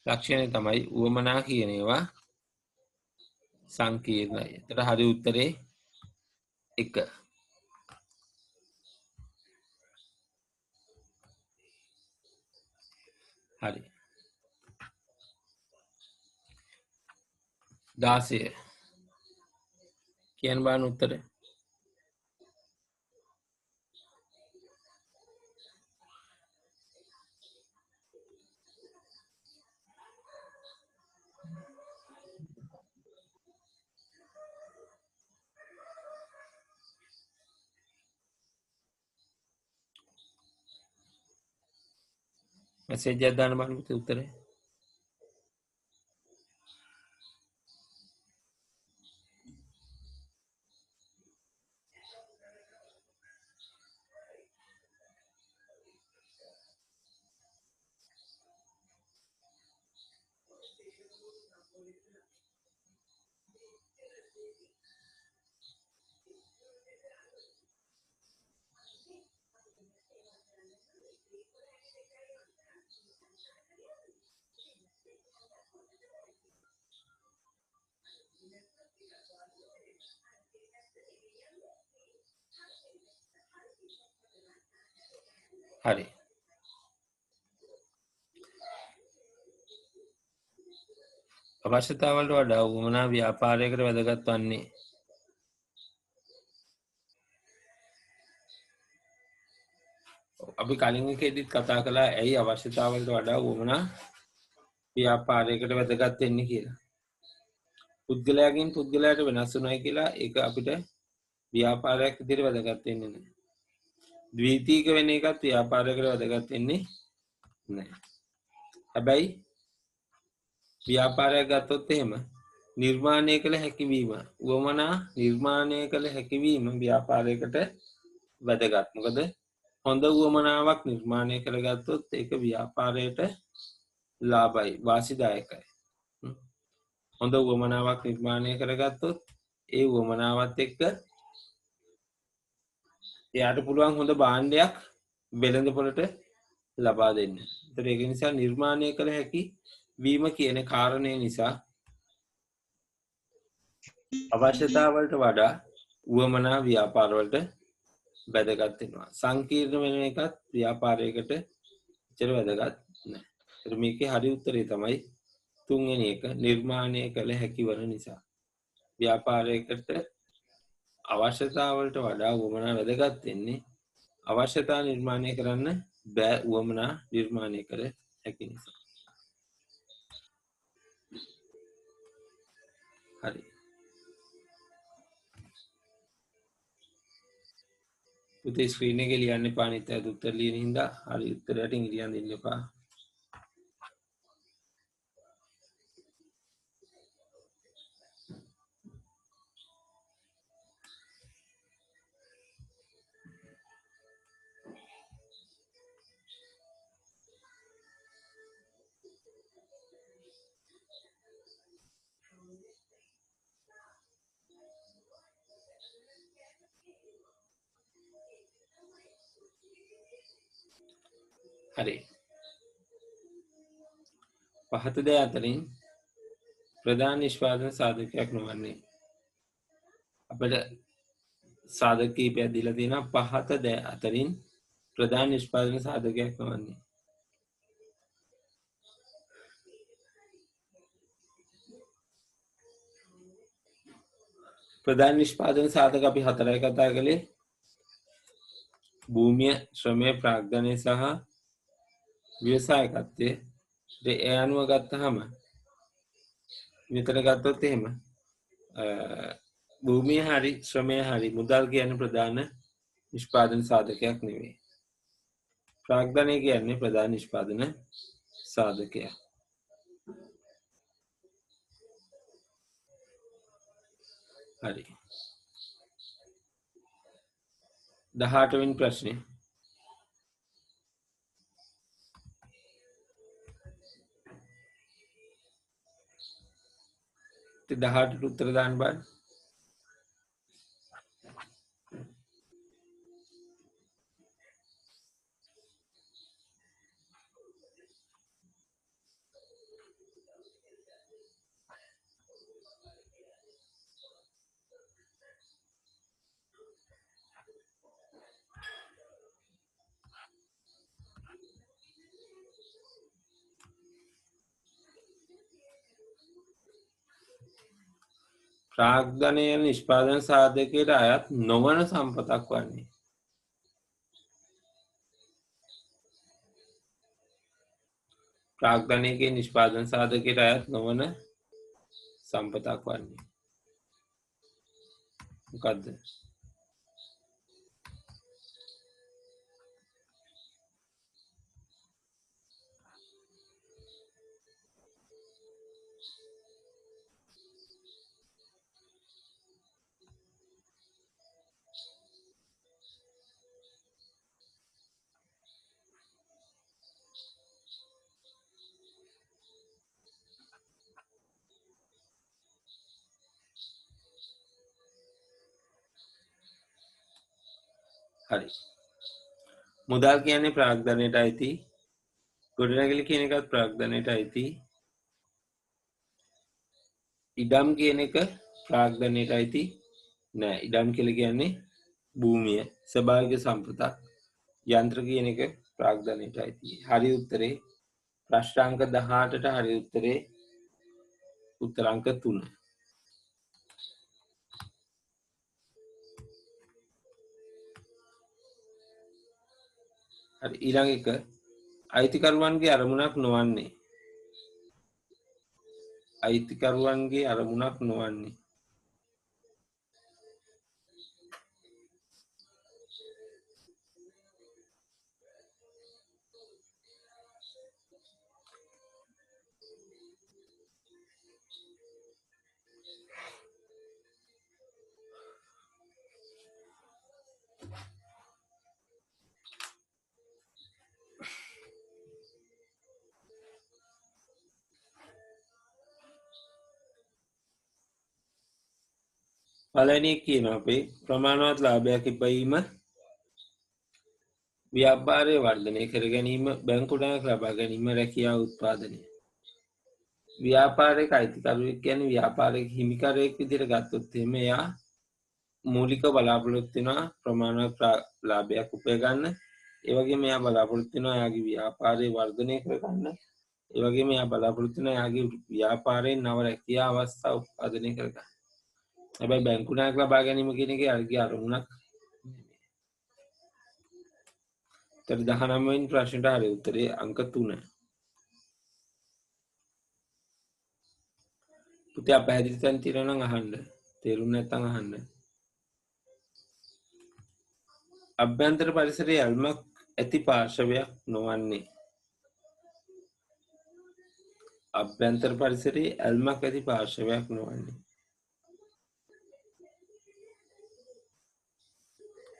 ලක්ෂණය තමයි උවමනා කියන ඒවා සංකීර්ණයි. එතකොට හරි උත්තරේ 1. හරි. 16 කියන්න බලන්න උත්තරේ. මෙසේජ් එකක් දාන්න බලන්න උත්තරේ. හරි. අවශ්‍යතාවලට වඩා උවමනා ව්‍යාපාරයකට වැදගත් වන්නේ අපි කලින් එකේදීත් කතා කළා ඇයි අවශ්‍යතාවලට වඩා උවමනා ව්‍යාපාරයකට වැදගත් වෙන්නේ කියලා. පුද්ගලයාගෙන් පුද්ගලයාට වෙනස් වෙනයි කියලා ඒක අපිට ව්‍යාපාරයක් විදිහට වැදගත් වෙන්නේ නැහැ. ද්විතීක වෙන එකත් ව්‍යාපාරයකට වැදගත් වෙන්නේ නැහැ. හැබැයි ව්‍යාපාරයක් ගත්තොත් එහෙම නිර්මාණය කළ හැකිවීම උවමනා නිර්මාණය කළ හැකිවීම ව්‍යාපාරයකට වැදගත්. මොකද හොඳ උවමනාවක් නිර්මාණය කරගත්තොත් ඒක ව්‍යාපාරයට ලාභයි වාසිදායකයි. හොඳ උවමනාවක් නිර්මාණය කරගත්තොත් ඒ උවමනාවත් එක්ක එයාට පුළුවන් හොඳ භාණ්ඩයක් වෙළඳපොළට ලබා දෙන්න. ඒතර ඒක නිසා නිර්මාණය කළ හැකි වීම කියන කාරණය නිසා අවශ්‍යතාවලට වඩා උවමනා ව්‍යාපාරවලට වැදගත් වෙනවා. සංකීර්ණ වෙන එකත් ව්‍යාපාරයකට එච්චර වැදගත් නැහැ. ඒතර මේකේ හරි උත්තරේ තමයි තුන්වෙනි එක නිර්මාණය කළ හැකි වන නිසා. ව්‍යාපාරයකට අවශ්‍යතාවලට වඩා උවමනා වැදගත් වෙන්නේ අවශ්‍යතා නිර්මාණය කරන්න බෑ උවමනා නිර්මාණය කළ හැකි නිසා. හරි. පුතේ ස්ක්‍රීන් එකේ ලියන්න එපා අනිත් අයත් උත්තර ලියන හින්දා හරි උත්තරයට ඉංග්‍රීසියෙන් දෙන්න එපා. හරි. පහත දේ අතරින් ප්‍රධාන නිෂ්පාදන සාධකයක් නොවන්නේ අපිට සාධක කීපයක් දීලා තියෙනවා. පහත දේ අතරින් ප්‍රධාන නිෂ්පාදන සාධකයක් නොවන්නේ ප්‍රධාන නිෂ්පාදන සාධක අපි හතරයි කතා කළේ. භූමිය, ශ්‍රමය, ප්‍රාග්ධනය සහ ව්‍යවසායකත්වය. ඒ අනුව ගත්තහම මෙතන ගත්තොත් එහෙම භූමිය හරි ශ්‍රමය හරි මුදල් කියන්නේ ප්‍රධාන නිෂ්පාදන සාධකයක් නෙවෙයි. ප්‍රාග්ධනය කියන්නේ ප්‍රධාන නිෂ්පාදන සාධකයක්. හරි. 18 වෙනි ප්‍රශ්නේ. ඉතින් 18ට උත්තර දාන්න බලන්න. ප්‍රාග්ධනය නිෂ්පාදන සාධකයට අයත් නොවන සම්පතක් වන්නේ. ප්‍රාග්ධනයගේ නිෂ්පාදන සාධකයට අයත් නොවන සම්පතක් වන්නේ. මොකද්ද? හරි. මුදල් කියන්නේ ප්‍රාග්ධනයට අයිති. ගොඩනැගිලි කියන එකත් ප්‍රාග්ධනයට අයිති. ඉඩම් කියන එක ප්‍රාග්ධනයට අයිති නෑ. ඉඩම් කියලා කියන්නේ භූමිය, ස්වභාවික සම්පතක්. යන්ත්‍ර කියන එක ප්‍රාග්ධනයට අයිති. හරි උත්තරේ ප්‍රශ්න අංක 18ට හරි උත්තරේ උත්තර අංක 3. හරි ඊළඟ එක අයිතිකරුවන්ගේ අරමුණක් නොවන්නේ. අයිතිකරුවන්ගේ අරමුණක් නොවන්නේ. පළවෙනි එක කියනවා අපේ ප්‍රමාණවත් ලාභයක් ඉපයීම, ව්‍යාපාරය වර්ධනය කර ගැනීම, බැංකු ණයක් ලබා ගැනීම, රැකියාව උත්පාදනය. ව්‍යාපාරයක අයිතිකරුවෙක් කියන්නේ ව්‍යාපාරයක හිමිකරුවෙක් විදිහට ගත්තොත් එහෙම එයා මූලික බලාපොරොත්තු වෙනවා ප්‍රමාණවත් ලාභයක් උපය ගන්න. ඒ වගේම එයා බලාපොරොත්තු වෙනවා එයාගේ ව්‍යාපාරය වර්ධනය කර ගන්න. ඒ වගේම එයා බලාපොරොත්තු වෙනවා එයාගේ ව්‍යාපාරයෙන් නව රැකියා අවස්ථා උත්පාදනය කර ගන්න. හැබැයි බැංකු ණයක් ලබා ගැනීම කියන එක යාගේ අරමුණක්. 19 වෙනි ප්‍රශ්නට හරි උත්තරේ අංක 3. පුතේ අපහැදිලි තැන් තියෙනවා නම් අහන්න. තේරුම් නැත්නම් අහන්න. අභ්‍යන්තර පරිසරයේ ඇල්මක් ඇති පාර්ශවයක් නොවන්නේ. අභ්‍යන්තර පරිසරයේ ඇල්මක් ඇති පාර්ශවයක් නොවන්නේ.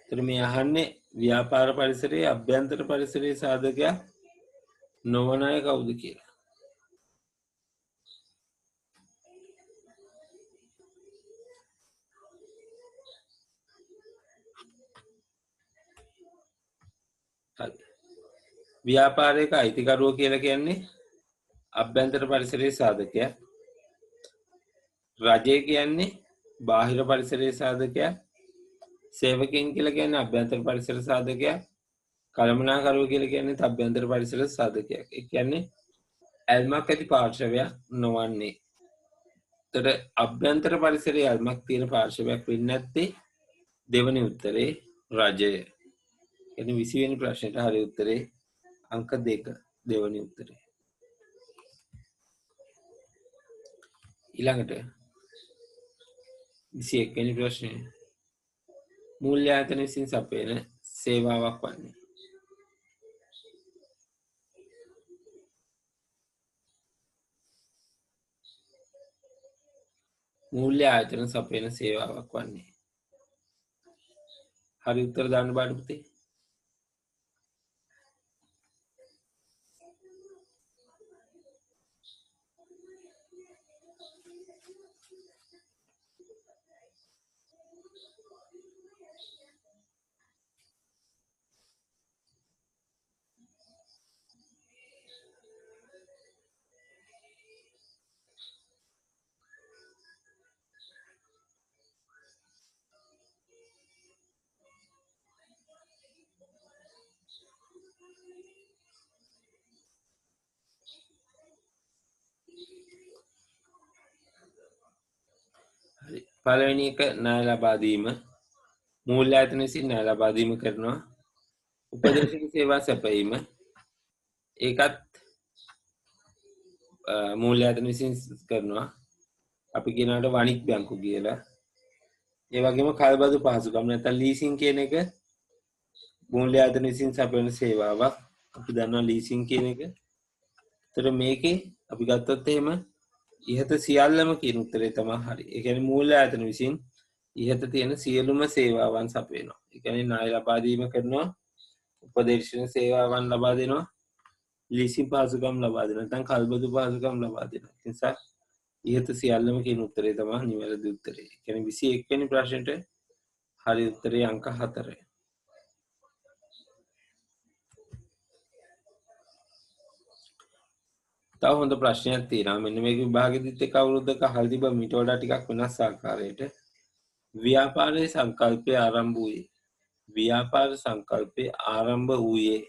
එතන මේ අහන්නේ ව්‍යාපාර පරිසරයේ අභ්‍යන්තර පරිසරයේ සාධකයක් නොවන අය කවුද කියලා. හරි. ව්‍යාපාරයක අයිතිකරුවෝ කියලා කියන්නේ අභ්‍යන්තර පරිසරයේ සාධකයක්. රජය කියන්නේ බාහිර පරිසරයේ සාධකයක්. සේවකයන් කියලා කියන්නේ අභ්‍යන්තර පරිසර සාධකයක්. කළමනාකරුවෝ කියලා කියන්නේ අභ්‍යන්තර පරිසර සාධකයක්. ඒ කියන්නේ ඇල්මක් ඇති පාර්ශවයක් නොවන්නේ. ඒතර අභ්‍යන්තර පරිසරයේ ඇල්මක් තියෙන පාර්ශවයක් වෙන්නේ නැත්තේ දෙවෙනි උත්තරේ රජය. එනි 20 වෙනි ප්‍රශ්නෙට හරි උත්තරේ අංක 2 දෙවෙනි උත්තරේ. ඊළඟට 21 වෙනි ප්‍රශ්නේ මූල්‍ය ආයතන විසින් සපයන සේවාවක් වන්නේ. මූල්‍ය ආයතන සපයන සේවාවක් වන්නේ. හරි උත්තර දාන්න බාඩ පුතේ. හරි පළවෙනි එක ණය ලබා දීම මූල්‍ය ආයතන විසින් ණය ලබා දීම කරනවා. උපදේශක සේවා සැපයීම ඒකත් මූල්‍ය ආයතන විසින් කරනවා. අපි කියනකට වණික් බැංකු කියලා. ඒ වගේම කල්බදු පහසුකම් නැත්නම් ලීසින් කියන එක මූල්‍ය ආයතන විසින් සැපයන සේවාවක්. අපි දන්නවා ලීසින් කියන එක. ඒතර මේකේ අපි ගත්තොත් එහෙම ඉහත සියල්ලම කියන උත්තරේ තමයි හරි. ඒ කියන්නේ මූල්‍ය ආයතන විසින් ඉහත තියෙන සියලුම සේවාවන් සපයනවා. ඒ කියන්නේ ණය ලබා දීම කරනවා, උපදේශන සේවාවන් ලබා දෙනවා, ලීසින් පහසුකම් ලබා දෙනවා, නැත්නම් කල්බදු පහසුකම් ලබා දෙනවා. ඒ නිසා ඉහත සියල්ලම කියන උත්තරේ තමයි නිවැරදි උත්තරේ. ඒ කියන්නේ 21 වෙනි ප්‍රශ්නෙට හරි උත්තරේ අංක 4. තව හොඳ ප්‍රශ්නයක් තියෙනවා. මෙන්න මේක විභාගෙදිත් එක අවුරුද්දක අහලා තිබ්බා මීට වඩා ටිකක් වෙනස් ආකාරයට. ව්‍යාපාරයේ සංකල්පය ආරම්භ වූයේ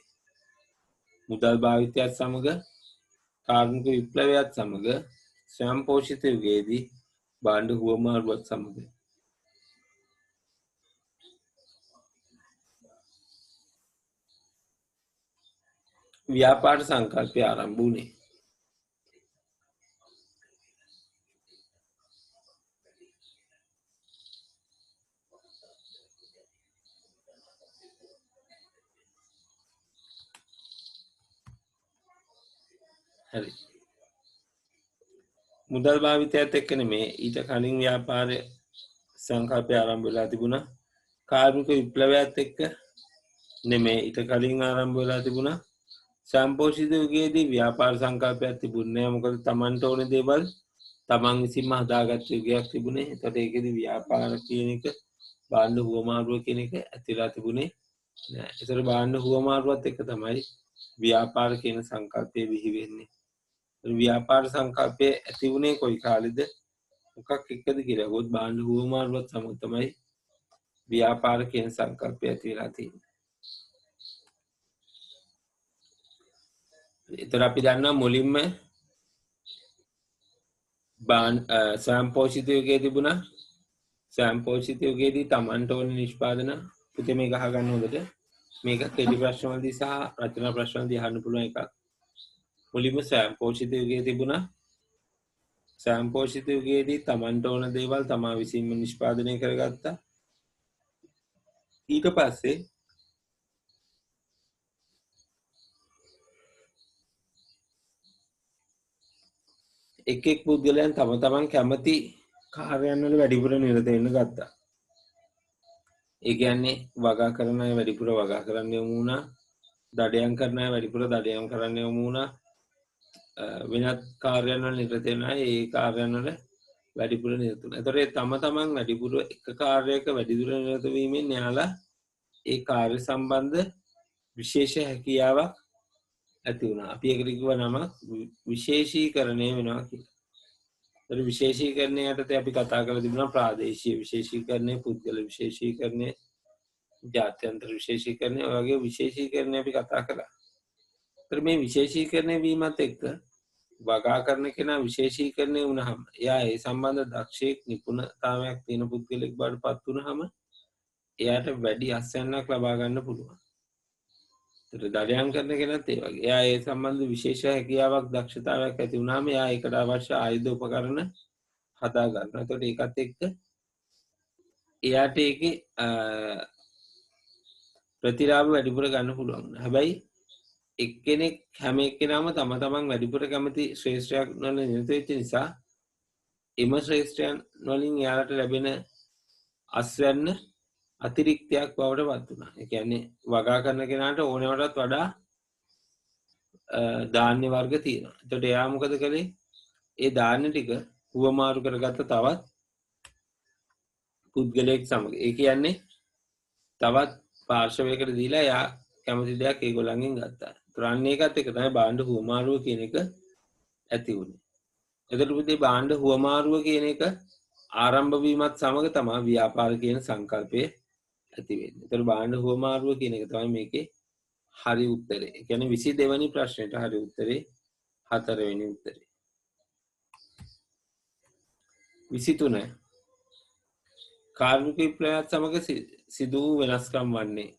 මුදල් භාවිතයත් සමග කාර්මික විප්ලවයත් සමග ස්වයංපෝෂිත යුගයේදී භාණ්ඩ හුවමාරුවත් සමග. ව්‍යාපාර සංකල්පය ආරම්භ වුණේ හරි. මුදල් භාවිතයත් එක්ක නෙමේ ඊට කලින් ව්‍යාපාර සංකල්පය ආරම්භ වෙලා තිබුණා. කාර්මික විප්ලවයත් එක්ක නෙමේ ඊට කලින් ආරම්භ වෙලා තිබුණා. සම්පෝෂිත යුගයේදී ව්‍යාපාර සංකල්පයක් තිබුණේ නැහැ. මොකද Tamanට ඕන දේවල් Taman විසින්ම හදාගත්ත යුගයක් තිබුණේ. ඒතකොට ඒකෙදි ව්‍යාපාර කියන එක භාණ්ඩ හුවමාරුව කියන එක ඇතිලා තිබුණේ නෑ. ඒතර භාණ්ඩ හුවමාරුවත් එක්ක තමයි ව්‍යාපාර කියන සංකල්පය බිහි වෙන්නේ. ව්‍යාපාර සංකල්පය ඇති වුණේ කොයි කාලෙද? මොකක් එක්කද කියලා. ගොත් භාණ්ඩ හුවමාරුවත් සමග තමයි ව්‍යාපාර කියන සංකල්පය ඇති වෙලා තියෙන්නේ. ඒතර අපි දන්නවා මුලින්ම ස්වයංපෝෂිත යුගයේ තිබුණා. ස්වයංපෝෂිත යුගයේදී Tamanට ඕන නිෂ්පාදන පුතේ මේක අහගන්න හොඳට. මේක කෙටි ප්‍රශ්නවලදී සහ රචනා ප්‍රශ්නවලදී අහන්න පුළුවන් එකක්. මුලින්ම ස්වයංපෝෂිත යුගයේ තිබුණා. ස්වයංපෝෂිත යුගයේදී Tamanට ඕන දේවල් තමා විසින්ම නිෂ්පාදනය කරගත්තා. ඊට පස්සේ එක් පුද්ගලයන් තම තමන් කැමති කාර්යයන් වල වැඩිපුර නිරත වෙන්න ගත්තා. ඒ කියන්නේ වගා කරන අය වැඩිපුර වගා කරන්න යමු වුණා. දඩයම් කරන අය වැඩිපුර දඩයම් කරන්න යමු වුණා. වෙනත් කාර්යයන් වල නිරත වෙන අය ඒ කාර්යයන් වල වැඩිපුර නිරත වුණා. ඒතකොට තම තමන් වැඩිපුර එක කාර්යයක වැඩිදුර නිරත වීමෙන් යාලා ඒ කාර්ය සම්බන්ධ විශේෂ හැකියාවක් ඇති වුණා. අපි ඒකට කිව්ව නම විශේෂීකරණය වෙනවා කියලා. ඒතර විශේෂීකරණය යටතේ අපි කතා කරලා තිබුණා ප්‍රාදේශීය විශේෂීකරණය, පුද්ගල විශේෂීකරණය, ජාත්‍යන්තර විශේෂීකරණය වගේ විශේෂීකරණය අපි කතා කළා. ඒතර මේ විශේෂීකරණය වීමත් එක්ක වගා කරන කෙනා විශේෂීකරණය වුණාම එයා ඒ සම්බන්ධ දක්ෂයෙක් නිපුණතාවයක් තියෙන පුද්ගලෙක් බවට පත් වුණාම එයාට වැඩි අස්වැන්නක් ලබා ගන්න පුළුවන්. දඩයම් කරන කෙනත් ඒ වගේ. එයා ඒ සම්බන්ධ විශේෂ හැකියාවක් දක්ෂතාවයක් ඇති වුණාම එයා ඒකට අවශ්‍ය ආයුධ උපකරණ හදා ගන්නවා. එතකොට ඒකත් එක්ක එයාට ඒකේ ප්‍රතිලාභ වැඩිපුර ගන්න පුළුවන්. හැබැයි එක්කෙනෙක් හැම එක්කෙනාම තම තමන් වැඩිපුර කැමති ශ්‍රේෂ්ඨයක් වල නිරත වෙච්ච නිසා එම ශ්‍රේෂ්ඨයන් වලින් එයාලට ලැබෙන අස්වැන්න අතිරික්තයක් බවට පත් වුණා. ඒ කියන්නේ වගා කරන කෙනාට ඕනෑවටත් වඩා ධාන්‍ය වර්ග තියෙනවා. එතකොට එයා මොකද කළේ? ඒ ධාන්‍ය ටික හුවමාරු කරගත්ත තවත් පුද්ගලයෙක් සමග. ඒ කියන්නේ තවත් පාර්ශවයකට දීලා එයා කැමති දෙයක් ඒගොල්ලන්ගෙන් ගත්තා. ඒතර අන්න ඒකත් එක තමයි භාණ්ඩ හුවමාරුව කියන එක ඇති වුණේ. එතකොට පුතේ භාණ්ඩ හුවමාරුව කියන එක ආරම්භ වීමත් සමග තමයි ව්‍යාපාර කියන සංකල්පය ඇති වෙන්නේ. ඒතර භාණ්ඩ හුවමාරුව කියන එක තමයි මේකේ හරි උත්තරේ. ඒ කියන්නේ 22 වෙනි ප්‍රශ්නෙට හරි උත්තරේ 4 වෙනි උත්තරේ. 23 කාර්මික විප්ලවයත් සමග සිදු වූ වෙනස්කම් වන්නේ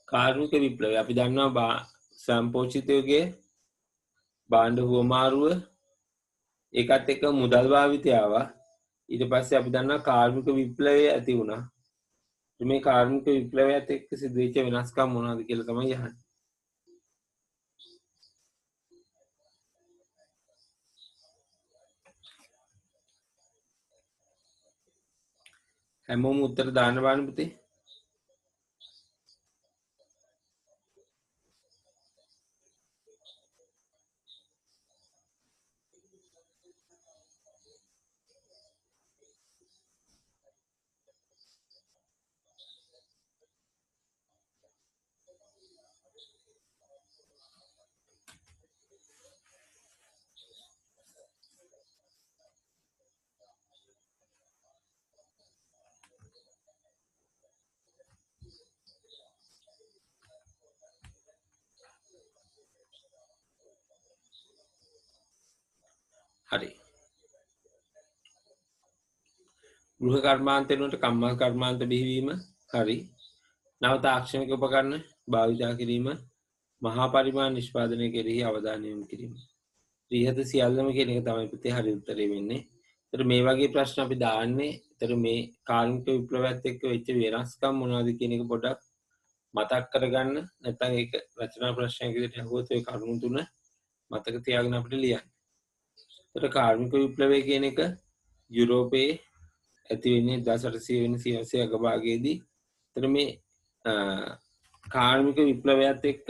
කාර්මික විප්ලවය අපි දන්නවා සම්පෝෂිත යුගයේ භාණ්ඩ හුවමාරුව ඒකත් එක්ක මුදල් භාවිතය ආවා ඊට පස්සේ අපි දන්නවා කාර්මික විප්ලවය ඇති වුණා මේ කාර්මික විප්ලවයත් එක්ක සිදුවෙච්ච වෙනස්කම් මොනවද කියලා තමයි අහන්නේ හැමෝම උත්තර දාන්න බලන්න පුතේ හරි ගෘහ කර්මාන්ත වෙනුවට කම්මල් කර්මාන්ත බිහිවීම හරි නව තාක්ෂණික උපකරණ භාවිතා කිරීම මහා පරිමාණ නිෂ්පාදනය කෙරෙහි අවධානය යොමු කිරීම ඉහත සියල්ලම කියන එක තමයි පුතේ හරි උත්තරේ වෙන්නේ. ඒතර මේ වගේ ප්‍රශ්න අපි දාන්නේ. ඒතර මේ කාර්මික විප්ලවයත් එක්ක වෙච්ච වෙනස්කම් මොනවද කියන එක පොඩ්ඩක් මතක් කරගන්න. නැත්නම් ඒක රචනා ප්‍රශ්නයක් විදිහට අහුවොත් ඒ කරුණු තුන මතක තියාගෙන අපිට ලියන්න. ඒතර කාර්මික විප්ලවය කියන එක යුරෝපයේ ඇති වෙන්නේ 1800 වෙනි සියවසේ අගභාගයේදී. ඒතර මේ කාර්මික විප්ලවයත් එක්ක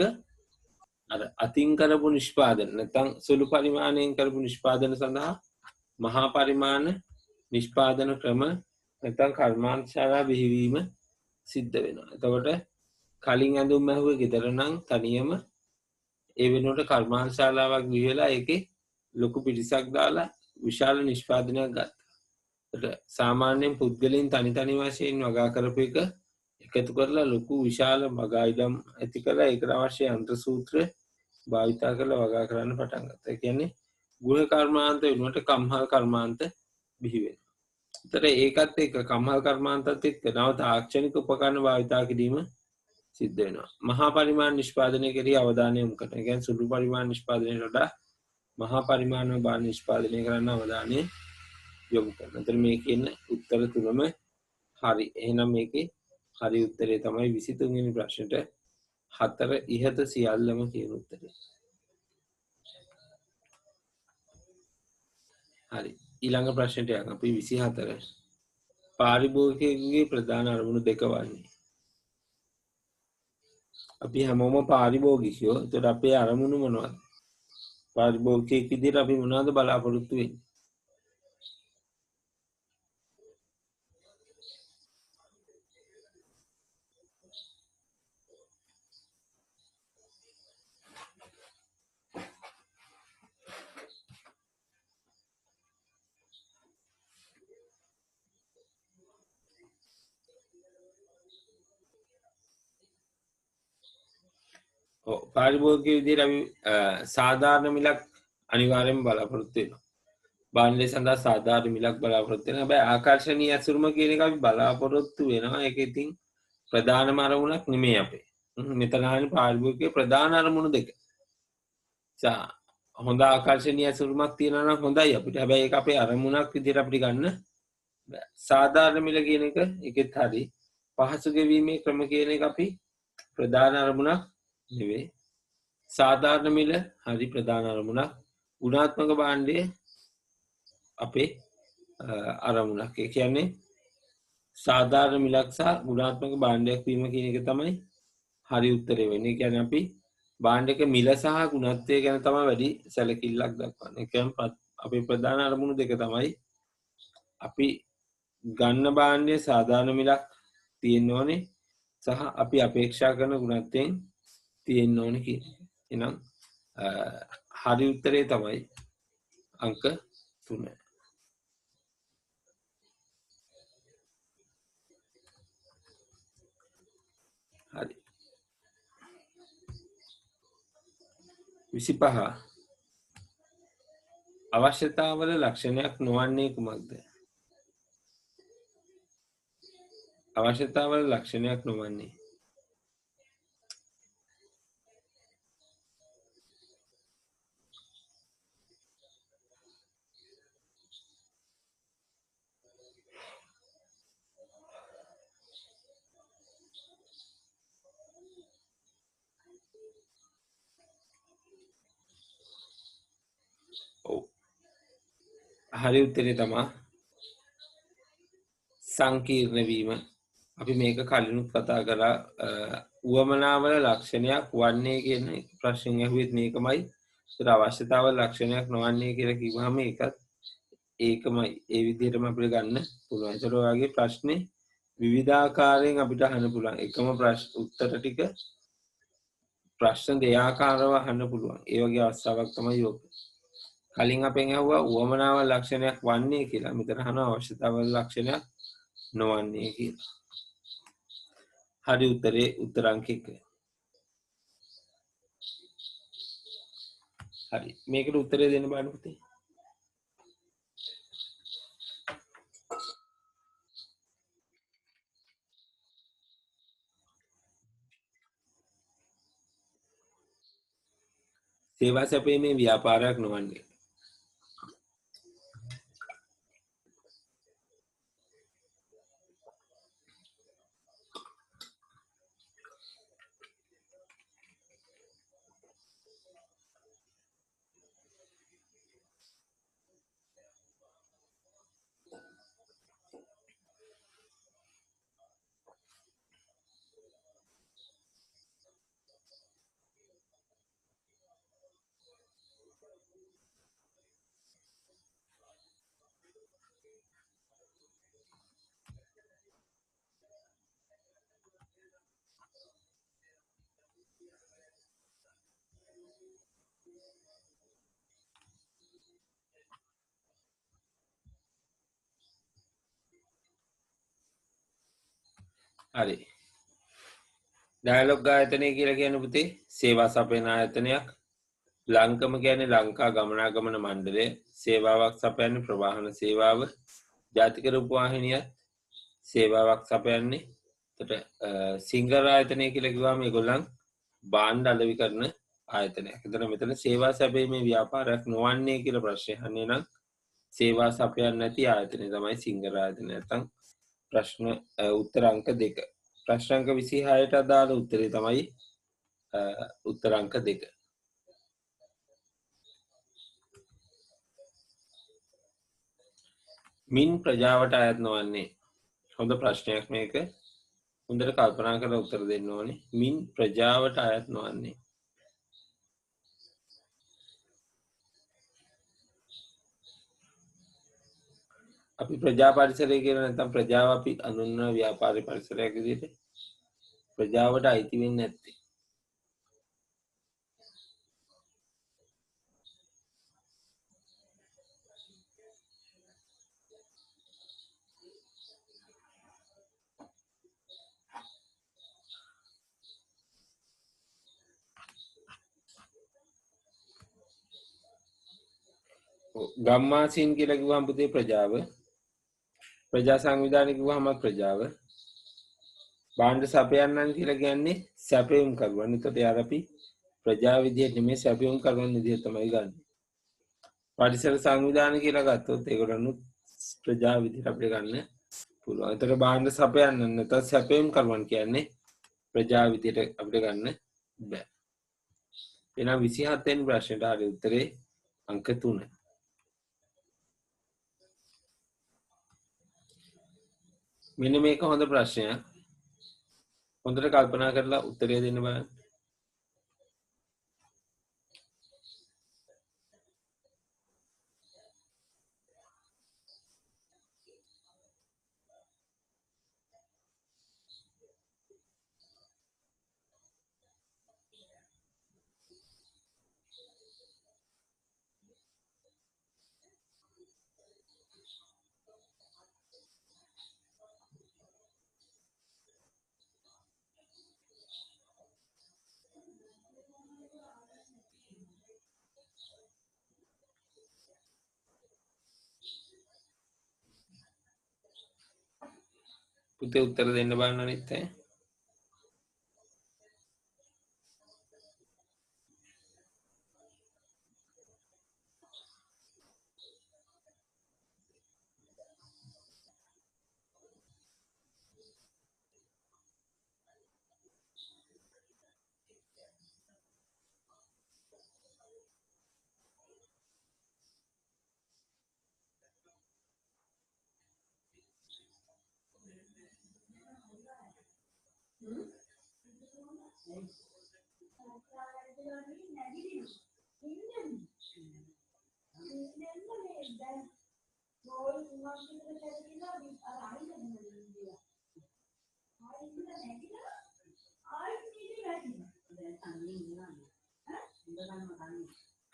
අර අතින් කරපු නිෂ්පාදන නැත්නම් සුළු පරිමාණයෙන් කරපු නිෂ්පාදන සඳහා මහා පරිමාණ නිෂ්පාදන ක්‍රම නැත්නම් කර්මාන්තශාලා බිහිවීම සිද්ධ වෙනවා. එතකොට කලින් ඇඳුම් ඇහුවේ ගෙදර නම් තනියම ඒ වෙනුවට කර්මාන්තශාලාවක් බිහි වෙලා ඒකේ ලොකු පිරිසක් දාලා විශාල නිෂ්පාදනයක් ගත්තා. ඒකට සාමාන්‍යයෙන් පුද්ගලයන් තනි තනි වශයෙන් වගා කරපු එක එකතු කරලා ලොකු විශාල වගා ඉඩම් ඇති කරලා ඒකට අවශ්‍ය යන්ත්‍ර සූත්‍ර භාවිතා කරලා වගා කරන්න පටන් ගත්තා. ඒ කියන්නේ ගෘහ කර්මාන්ත වෙනුවට කම්හල් කර්මාන්ත බිහි වෙනවා. ඒතර ඒකත් එක්ක කම්හල් කර්මාන්තත් එක්ක නව තාක්ෂණික උපකරණ භාවිතා කිරීම සිද්ධ වෙනවා. මහා පරිමාණ නිෂ්පාදනය කෙරෙහි අවධානය යොමු කරනවා. ඒ කියන්නේ සුළු පරිමාණ නිෂ්පාදනයට වඩා මහා පරිමාණ භාණ්ඩ නිෂ්පාදනය කරන්න අවධානය යොමු කරනවා. එතන මේ කියන උත්තර තුනම හරි. එහෙනම් මේකේ හරි උත්තරේ තමයි 23 වෙනි ප්‍රශ්නෙට 4 ඉහත සියල්ලම කියන උත්තරේ. හරි. ඊළඟ ප්‍රශ්නට යන්න අපි 24. පාරිභෝගිකයෙකුගේ ප්‍රධාන අරමුණු දෙක වන්නේ. අපි හැමෝම පාරිභෝගිකයෝ. ඒතකොට අපේ අරමුණු මොනවද? පාරිභෝගිකයෙක් විදිහට අපි මොනවද බලාපොරොත්තු වෙන්නේ? පාරිභෝගික විදිහට අපි සාධාරණ මිලක් අනිවාර්යයෙන්ම බලාපොරොත්තු වෙනවා. භාණ්ඩය සඳහා සාධාරණ මිලක් බලාපොරොත්තු වෙනවා. හැබැයි ආකර්ෂණීය ඇසුරුම කියන එක අපි බලාපොරොත්තු වෙනවා. ඒක ඉතින් ප්‍රධානම අරමුණක් නෙමෙයි අපේ. මෙතන ආන්නේ පාරිභෝගිකයේ ප්‍රධාන අරමුණු දෙක. හොඳ ආකර්ශනීය ඇසුරුමක් තියෙනවා නම් හොඳයි අපිට. හැබැයි ඒක අපේ අරමුණක් විදිහට අපිට ගන්න බෑ. සාධාරණ මිල කියන එක ඒකෙත් හරි. පහසු ගෙවීමේ ක්‍රම කියන එක අපි ප්‍රධාන අරමුණක් නෙවෙයි. සාධාරණ මිල හරි ප්‍රධාන අරමුණක්. ගුණාත්මක භාණ්ඩය අපේ අරමුණක්. ඒ කියන්නේ සාධාරණ මිලක් සහ ගුණාත්මක භාණ්ඩයක් වීම කියන එක තමයි හරි උත්තරේ වෙන්නේ. ඒ කියන්නේ අපි භාණ්ඩයක මිල සහ ගුණත්වය ගැන තමයි වැඩි සැලකිල්ලක් දක්වන්නේ. ඒ කියන්නේ අපේ ප්‍රධාන අරමුණු දෙක තමයි අපි ගන්න භාණ්ඩයේ සාධාරණ මිලක් තියෙන්න ඕනේ සහ අපි අපේක්ෂා කරන ගුණත්වයෙන් තියෙන්න ඕනේ කියන එක. එහෙනම් හරි උත්තරේ තමයි අංක 3. හරි. 25 අවශ්‍යතාවල ලක්ෂණයක් නොවන්නේ කුමක්ද? අවශ්‍යතාවල ලක්ෂණයක් නොවන්නේ. ඔව්. හරි උත්තරේ තමයි සංකීර්ණ වීම. අපි මේක කලිනුත් කතා කළා. උවමනාවල ලක්ෂණයක් වන්නේ කියන ප්‍රශ්නෙන් ඇහුවෙත් මේකමයි. ඒතර අවශ්‍යතාවල ලක්ෂණයක් නොවන්නේ කියලා කිව්වහම ඒකමයි. ඒ විදිහටම අපිට ගන්න පුළුවන්. ඒතර ඔයගේ ප්‍රශ්නේ විවිධාකාරයෙන් අපිට අහන්න පුළුවන්. එකම උත්තර ටික ප්‍රශ්න දෙආකාරව අහන්න පුළුවන්. ඒ වගේ අවස්ථාවක් තමයි යෝග. කලින් අපෙන් ඇහුවා උවමනාවල ලක්ෂණයක් වන්නේ කියලා. මෙතන අහනවා අවශ්‍යතාවල ලක්ෂණයක් නොවන්නේ කියලා. හරි උත්තරේ උත්තර අංක 1. හරි. මේකට උත්තරේ දෙන්න බලන්න පුතේ. සේවා සැපීමේ ව්‍යාපාරයක් නොවන්නේ. හරි. ඩයලොග් ආයතනය කියලා කියන්නේ පුතේ සේවා සපයන ආයතනයක්. ලංකම කියන්නේ ලංකා ගමනාගමන මණ්ඩලය. සේවාවක් සපයන්නේ ප්‍රවාහන සේවාව. ජාතික රූපවාහිනියත් සේවාවක් සපයන්නේ. එතකොට සිංගර් ආයතනය කියලා කිව්වම මේගොල්ලන් භාණ්ඩ අලෙවි කරන ආයතනයක්. එතන මෙතන සේවා සැපීමේ ව්‍යාපාරයක් නොවන්නේ කියලා ප්‍රශ්නේ අහන්නේ නම් සේවා සපයන්නේ නැති ආයතනය තමයි සිංගර් ආයතනය. නැත්නම් ප්‍රශ්න උත්තර අංක 2. ප්‍රශ්න අංක 26ට අදාළ උත්තරේ තමයි උත්තර අංක 2. මින් ප්‍රජාවට අයත් නොවන්නේ. හොඳ ප්‍රශ්නයක් මේක. හොඳට කල්පනා කරලා උත්තර දෙන්න ඕනේ. මින් ප්‍රජාවට අයත් නොවන්නේ. අපි ප්‍රජා පරිසරය කියලා නැත්නම් ප්‍රජාව අපි අඳුන්වන ව්‍යාපාර පරිසරයක් විදිහට ප්‍රජාවට අයිති වෙන්නේ නැත්තේ. ගම්මාසීන් කියලා කිව්වම පුතේ ප්‍රජාව. ප්‍රජා සංවිධානය කිව්වම ප්‍රජාව. භාණ්ඩ සපයන්නන් කියලා කියන්නේ සැපයුම් කරුවන්. එතකොට යාර අපි ප්‍රජා විදියට නෙමෙයි සැපයුම් කරුවන් විදියට තමයි ගන්න. පරිසර සංවිධානය කියලා ගත්තොත් ඒගොල්ලන්නුත් ප්‍රජා විදියට අපිට ගන්න පුළුවන්. එතකොට භාණ්ඩ සපයන්නන් නැත්නම් සැපයුම් කරුවන් කියන්නේ ප්‍රජා විදියට අපිට ගන්න බෑ. එහෙනම් 27 වෙනි ප්‍රශ්නෙට හරි උත්තරේ අංක 3. මෙන්න මේක හොඳ ප්‍රශ්නයක්. හොඳට කල්පනා කරලා උත්තරය දෙන්න බලන්න. පුතේ උත්තර දෙන්න බලන්න අනිත් අය.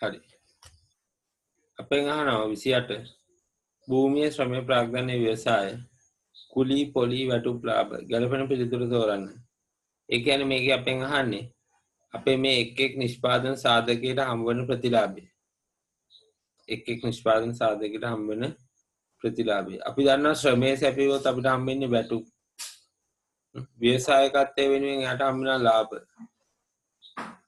හරි. අපෙන් අහනවා 28 භූමියේ ශ්‍රමය ප්‍රාග්ධනය ව්‍යවසාය කුලී පොලී වැටුප් ලාභ ගැලපෙන පිළිතුර තෝරන්න. ඒ කියන්නේ මේක අපෙන් අහන්නේ අපේ මේ එක් නිෂ්පාදන සාධකයට හම්බවන ප්‍රතිලාභය. එක් නිෂ්පාදන සාධකයට හම්බවන ප්‍රතිලාභය. අපි දන්නවා ශ්‍රමයේ සැපියුවොත් අපිට හම්බෙන්නේ වැටුප්. ව්‍යවසායකත්වය වෙනුවෙන් යට හම්බෙන ලාභ.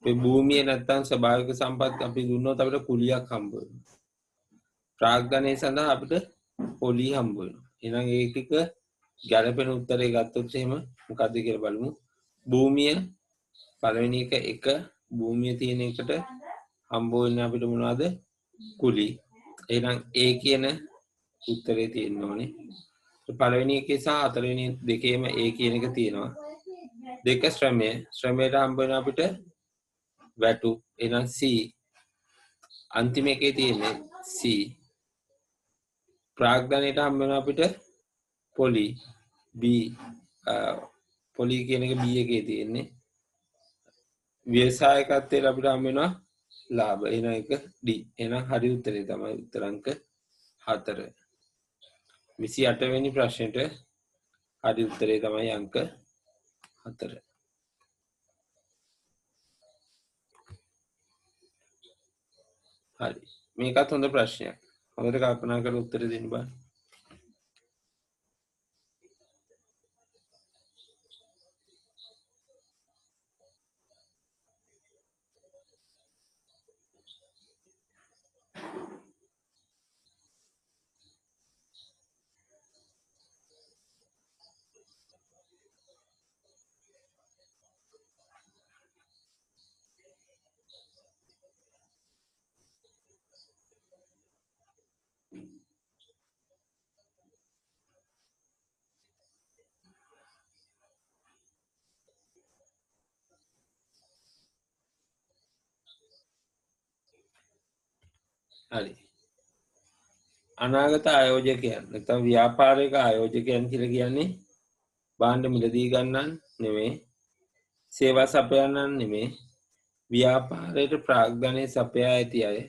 මේ භූමියේ නැත්තම් ස්වභාවික සම්පත් අපි දුන්නොත් අපිට කුලියක් හම්බ වෙනවා. ප්‍රාග්ධනය සඳහා අපිට පොලී හම්බ වෙනවා. එහෙනම් ඒ ටික ගැලපෙන උත්තරේ ගත්තොත් එහෙම මොකද්ද කියලා බලමු. භූමිය පළවෙනි එක භූමිය තියෙන එකට හම්බ වෙන්නේ අපිට මොනවද? කුලී. එහෙනම් ඒ කියන උත්තරේ තියෙන්න ඕනේ. පළවෙනි එකේ සහ හතරවෙනි දෙකේම ඒ කියන එක තියෙනවා. දෙක ශ්‍රමයට හම්බ වෙන අපිට වැටුප්. එහෙනම් C. අන්තිම එකේ තියෙන්නේ C. ප්‍රාග්ධනයට හම්බ වෙන අපිට පොලි B. පොලි කියන එක B එකේ තියෙන්නේ. ව්‍යවසායකත්වයට අපිට හම්බ වෙනවා ලාභ. එහෙනම් එක D. එහෙනම් හරි උත්තරේ තමයි උත්තර අංක 4. 28 වෙනි ප්‍රශ්නෙට හරි උත්තරේ තමයි අංක 4. හරි. මේකත් හොඳ ප්‍රශ්නයක්. හොඳට කල්පනා කරලා උත්තර දෙන්න බෑ. හරි. අනාගත ආයෝජකයන් නැත්නම් ව්‍යාපාරික ආයෝජකයන් කියලා කියන්නේ භාණ්ඩ මිලදී ගන්නන් නෙමෙයි, සේවා සපයන්නන් නෙමෙයි, ව්‍යාපාරයට ප්‍රාග්ධනය සපයා ඇති අය.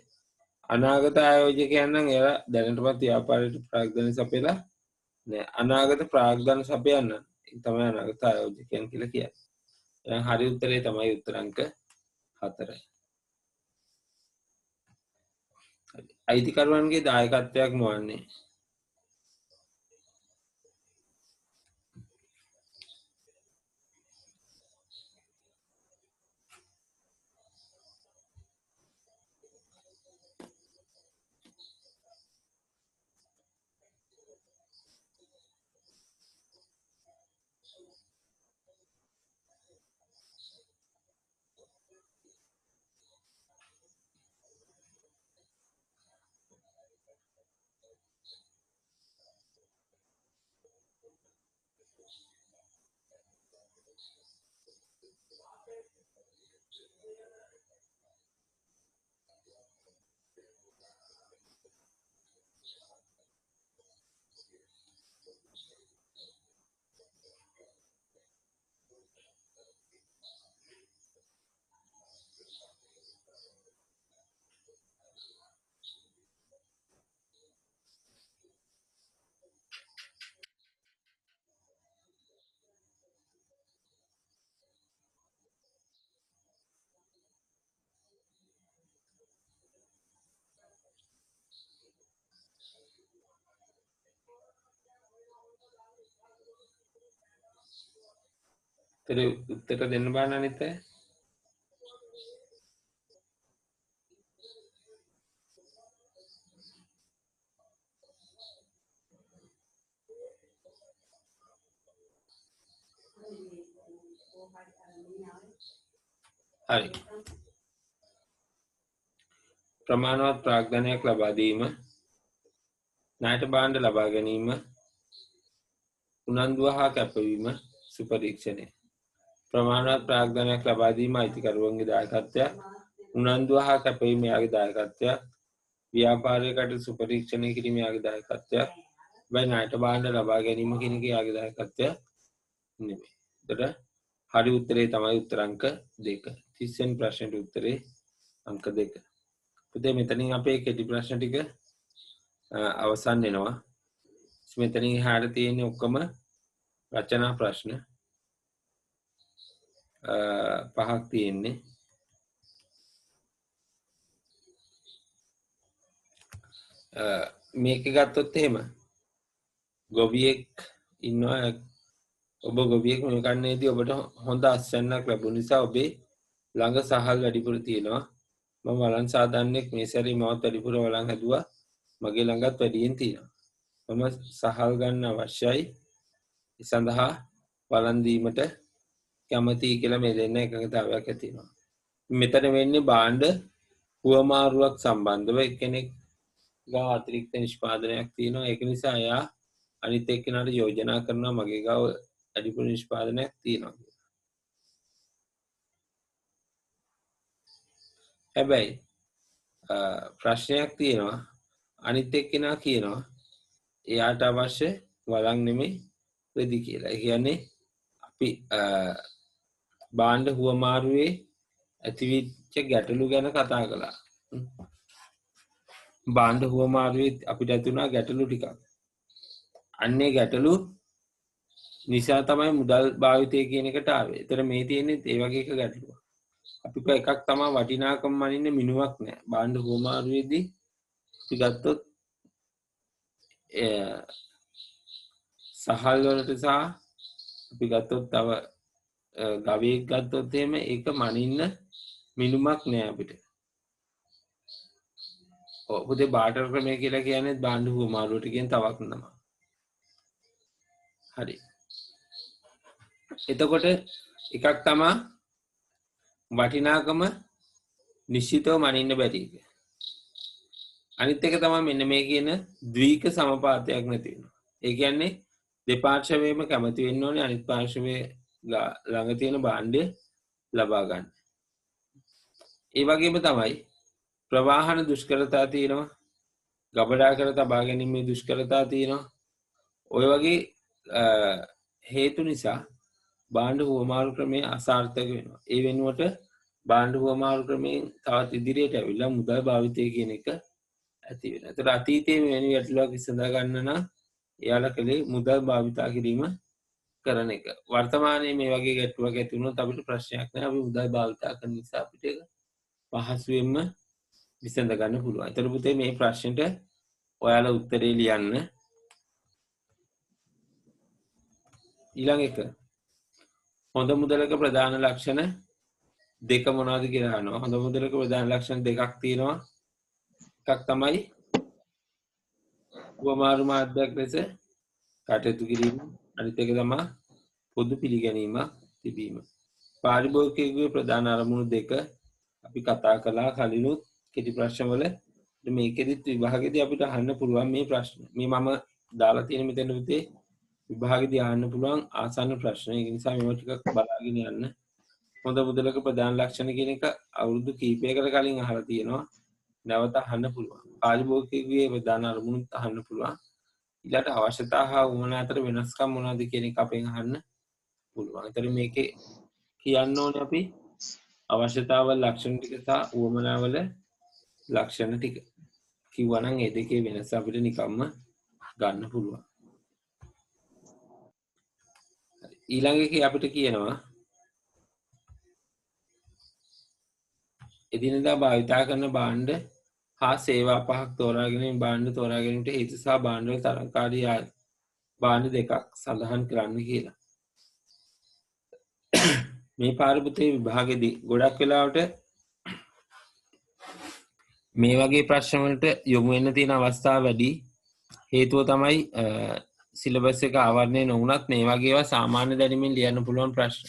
අනාගත ආයෝජකයන් නම් එයා දැනටමත් ව්‍යාපාරයට ප්‍රාග්ධනය සපයලා නෑ. අනාගත ප්‍රාග්ධන සපයන්න තමයි අනාගත ආයෝජකයන් කියලා කියන්නේ. එහෙනම් හරි උත්තරේ තමයි උත්තර අංක 4. අයිතිකරුවන්ගේ දායකත්වයක් නොවන්නේ. උත්තර දෙන්න බෑන අනිත් අය. හරි. ප්‍රමාණවත් ප්‍රාග්ධනයක් ලබා දීම, ණයට භාණ්ඩ ලබා ගැනීම, උනන්දුව හා කැපවීම, සුපරීක්ෂණය. ප්‍රමාණවත් ප්‍රාග්ධනයක් ලබා දීම අයිතිකරුවන්ගේ දායකත්වයක්, උනන්දුව හා කැපවීම යාගේ දායකත්වයක්, ව්‍යාපාරයකට සුපරීක්ෂණය කිරීම යාගේ දායකත්වයක්, බයි ණයට භාණ්ඩ ලබා ගැනීම කියන එක යාගේ දායකත්වයක් නෙමෙයි. එතකොට හරි උත්තරේ තමයි උත්තර අංක 2. 30 වෙනි ප්‍රශ්නෙට උත්තරේ අංක 2. පුතේ මෙතනින් අපේ කෙටි ප්‍රශ්න ටික අවසන් වෙනවා. මෙතනින් එහාට තියෙන්නේ ඔක්කොම රචනා ප්‍රශ්න 5ක් තියෙන්නේ. මේක ගත්තොත් එහෙම ගොවියෙක් ඉන්නවා. ඔබ ගොවියෙක් මේ කන්නේදී ඔබට හොඳ අස්වැන්නක් ලැබුණ නිසා ඔබේ ළඟ සහල් වැඩිපුර තියෙනවා. මම වළං සාදන්නෙක් මේ සැරේ මවත් වැඩිපුර වළං හැදුවා. මගේ ළඟත් වැඩියෙන් තියෙනවා. මම සහල් ගන්න අවශ්‍යයි. ඒ සඳහා වළං දීමට කැමතියි කියලා මේ දෙන්න එකඟතාවයක් ඇති වෙනවා. මෙතන වෙන්නේ භාණ්ඩ හුවමාරුවක් සම්බන්ධව එක්කෙනෙක් ගාව අතිරික්ත නිෂ්පාදනයක් තියෙනවා. ඒක නිසා එයා අනිත් එක්කෙනාට යෝජනා කරනවා මගේ ගාව වැඩිපුර නිෂ්පාදනයක් තියෙනවා කියලා. හැබැයි ප්‍රශ්නයක් තියෙනවා. අනිත් එක්කෙනා කියනවා එයාට අවශ්‍ය වළං නෙමෙයි රෙදි කියලා. ඒ කියන්නේ අපි භාණ්ඩ හුවමාරුවේ ඇතිවෙච්ච ගැටලු ගැන කතා කළා. භාණ්ඩ හුවමාරුවේ අපිට ඇති වුණා ගැටලු ටිකක්. අන්නේ ගැටලු නිසා තමයි මුදල් භාවිතය කියන එකට ආවේ. ඒතර මේ තියෙන්නේ ඒ වගේ එක ගැටලුවක්. අපි එකක් තමයි වටිනාකම මනින්න මිනුවක් නෑ. භාණ්ඩ හුවමාරුවේදී අපි ගත්තොත් සහල් වලට සහ අපි ගත්තොත් තව ගවයෙක් ගත්තොත් එහෙම ඒක මනින්න මිනුමක් නෑ අපිට. පුතේ බාටර් ක්‍රමය කියලා කියන්නේ භාණ්ඩ හුවමාරුවට කියන තවක් නම. හරි. එතකොට එකක් තමයි වටිනාකම නිශ්චිතව මනින්න බැරි එක. අනිත් එක තමයි මෙන්න මේ කියන ද්වික සමපාතයක් නැති වෙනවා. ඒ කියන්නේ දෙපාර්ශ්වයේම කැමති වෙන්න ඕනේ අනිත් පාර්ශ්වයේ ළඟ තියෙන භාණ්ඩය ලබා ගන්න. ඒ වගේම තමයි ප්‍රවාහන දුෂ්කරතා තියෙනවා. ගබඩා කර තබා ගැනීමේ දුෂ්කරතා තියෙනවා. ඔය වගේ හේතු නිසා භාණ්ඩ හුවමාරු ක්‍රමය අසාර්ථක වෙනවා. ඒ වෙනුවට භාණ්ඩ හුවමාරු ක්‍රමයෙන් තවත් ඉදිරියට ඇවිල්ලා මුදල් භාවිතය කියන එක ඇති වෙනවා. ඒතර අතීතයේ මෙවැනි ගැටලුවක් විසඳ ගන්න නම් එයාලා කලේ මුදල් භාවිතා කිරීම කරන එක. වර්තමානයේ මේ වගේ ගැටලුවක් ඇති වුණොත් අපිට ප්‍රශ්නයක් නැහැ. අපි මුදල් භාවිතා කරන නිසා අපිට ඒක පහසුවෙන්ම විසඳ ගන්න පුළුවන්. ඒතර පුතේ මේ ප්‍රශ්නෙට ඔයාලා උත්තරේ ලියන්න. ඊළඟ එක හොඳ මුදලක ප්‍රධාන ලක්ෂණ දෙක මොනවද කියලා අහනවා. හොඳ මුදලක ප්‍රධාන ලක්ෂණ දෙකක් තියෙනවා. එකක් තමයි හුවමාරු මාධ්‍යයක් ලෙස කටයුතු කිරීම. අනිත් එක තමයි පොදු පිළිගැනීමක් තිබීම. පාරිභෝගිකයෙකුගේ ප්‍රධාන අරමුණු දෙක අපි කතා කළා කලිනුත් කෙටි ප්‍රශ්නවල. මේකෙදිත් විභාගෙදී අපිට අහන්න පුළුවන් මේ ප්‍රශ්න. මේ මම දාලා තියෙන මෙතන පුතේ විභාගෙදී අහන්න පුළුවන් ආසන්න ප්‍රශ්න. ඒ නිසා මේවා ටිකක් බලාගෙන යන්න. හොඳ මුදලක ප්‍රධාන ලක්ෂණ කියන එක අවුරුදු කිහිපයකට කලින් අහලා තියෙනවා. නැවත අහන්න පුළුවන්. පාරිභෝගිකයෙකුගේ ප්‍රධාන අරමුණුත් අහන්න පුළුවන්. ඊළඟට අවශ්‍යතා හා උවමනා අතර වෙනස්කම් මොනවද කියන එක අපෙන් අහන්න පුළුවන්. ඒතර මේකේ කියන්න ඕනේ අපි අවශ්‍යතාවල ලක්ෂණ ටික සහ උවමනාවල ලක්ෂණ ටික. කිව්වනම් ඒ දෙකේ වෙනස අපිට නිකම්ම ගන්න පුළුවන්. ඊළඟ එකේ අපිට කියනවා එදිනෙදා භාවිතා කරන භාණ්ඩ හා සේවා පහක් තෝරා ගැනීම භාණ්ඩ තෝරා ගැනීමට හේතු සහ භාණ්ඩවල තරංකාරී භාණ්ඩ දෙකක් සඳහන් කරන්න කියලා. මේ පාරිපුතේ විභාගෙදී ගොඩක් වෙලාවට මේ වගේ ප්‍රශ්න වලට යොමු වෙන්න තියෙන අවස්ථා වැඩි. හේතුව තමයි සිලබස් එක ආවරණය නොවුනත් මේ වගේ ඒවා සාමාන්‍ය දැනුමින් ලියන්න පුළුවන් ප්‍රශ්න.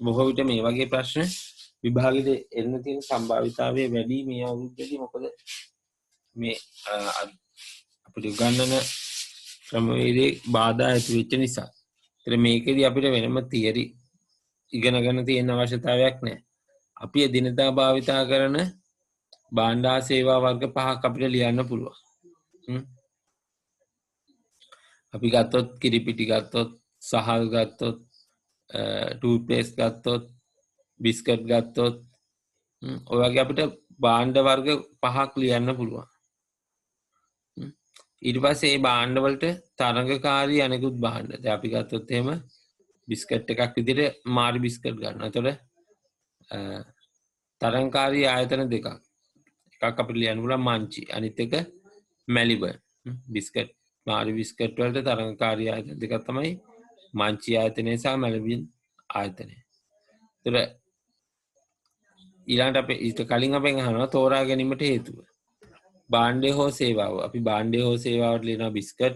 බොහෝ විට මේ වගේ ප්‍රශ්න විභාගෙදී එන්න තියෙන සම්භාවිතාවය වැඩි මේ අවුරුද්දේදී. මොකද මේ අපිට ගණන ක්‍රමවේදයේ බාධා ඇති වෙච්ච නිසා. ඒතර මේකෙදී අපිට වෙනම තියරි ඉගෙන ගන්න තියෙන අවශ්‍යතාවයක් නැහැ. අපි එදිනදා භාවිතා කරන භාණ්ඩ හා සේවා වර්ග 5ක් අපිට ලියන්න පුළුවන්. අපි ගත්තොත් කිරිපිටි ගත්තොත්, සහල් ගත්තොත්, ටූත් පේස්ට් ගත්තොත්, බිස්කට් ගත්තොත්, ඔය වගේ අපිට භාණ්ඩ වර්ග 5ක් ලියන්න පුළුවන්. ඊට පස්සේ මේ භාණ්ඩ වලට තරඟකාරී අනෙකුත් භාණ්ඩ. දැන් අපි ගත්තොත් එහෙම බිස්කට් එකක් විදිහට මාරි බිස්කට් ගන්නවා. එතකොට තරංකාරී ආයතන දෙකක්. එකක් අපිට ලියන්න පුළුවන් මංචි, අනිත් එක මැලිබර්න්. බිස්කට් මාරි බිස්කට් වලට තරංකාරී ආයතන දෙකක් තමයි මංචි ආයතනය සහ මැලිබර්න් ආයතනය. ඒතර ඊළඟට අපි ඊට කලින් අපෙන් අහනවා තෝරා ගැනීමට හේතුව. භාණ්ඩය හෝ සේවාව. අපි භාණ්ඩය හෝ සේවාවට ලියනවා බිස්කට්.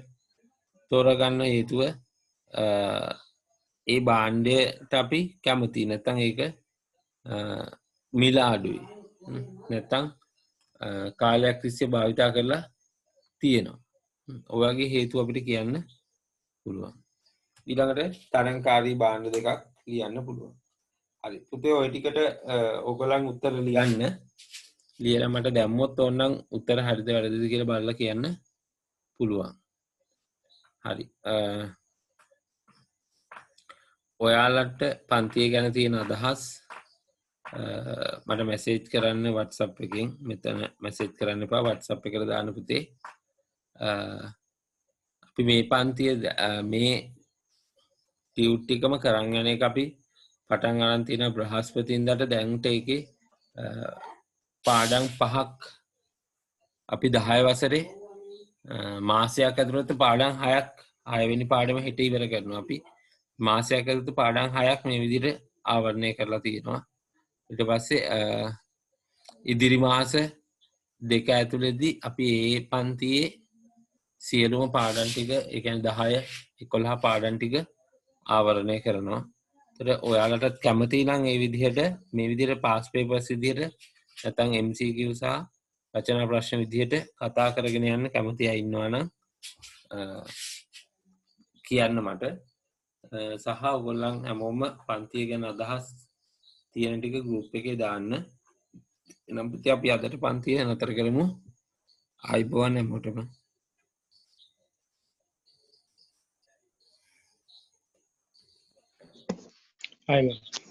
තෝරා ගන්න හේතුව ඒ භාණ්ඩයට අපි කැමති නැත්නම් ඒක මිල අඩුයි. නැත්නම් කාලයක් තිස්සේ භාවිතා කරලා තියෙනවා. ඔය වගේ හේතු අපිට කියන්න පුළුවන්. ඊළඟට තරංකාරී භාණ්ඩ දෙකක් ලියන්න පුළුවන්. හරි. පුතේ ඔය ටිකට ඔයගොල්ලන් උත්තර ලියන්න. ලියලා මට දැම්මොත් ඕනනම් උත්තර හරිද වැරදිද කියලා බලලා කියන්න පුළුවන්. හරි. ඔයාලට පන්තිය ගැන තියෙන අදහස් මට මැසේජ් කරන්න WhatsApp එකෙන්. මෙතන මැසේජ් කරන්න එපා, WhatsApp එකට දාන්න පුතේ. අපි මේ පන්තිය මේ ටියුට් එකම කරන් යන එක අපි පටන් ගන්න තියෙන බ්‍රහස්පතින්දාට දැන්ට ඒකේ පාඩම් 5ක් අපි 10 වසරේ මාසයක් ඇතුළත පාඩම් 6ක් 6 වෙනි පාඩම හෙට ඉවර කරනවා. අපි මාසයක් ඇතුළත පාඩම් 6ක් මේ විදිහට ආවරණය කරලා තියෙනවා. ඊට පස්සේ ඉදිරි මාස දෙක ඇතුළතදී අපි මේ පන්තියේ සියලුම පාඩම් ටික ඒ කියන්නේ 10 11 පාඩම් ටික ආවරණය කරනවා. ඒතර ඔයාලටත් කැමති නම් මේ විදිහට මේ විදිහට පාස් පේපර්ස් විදිහට නැත්නම් MCQ සහ රචනා ප්‍රශ්න විදිහට කතා කරගෙන යන්න කැමති අය ඉන්නවා නම් කියන්න මට. සහ ඔයගොල්ලන් හැමෝම පන්තිය ගැන අදහස් තියෙන ටික ගෲප් එකේ දාන්න. එනම් පුතේ අපි අදට පන්තිය නතර කරමු. ආයිබෝවන් හැමෝටම. ආයිබෝවන්.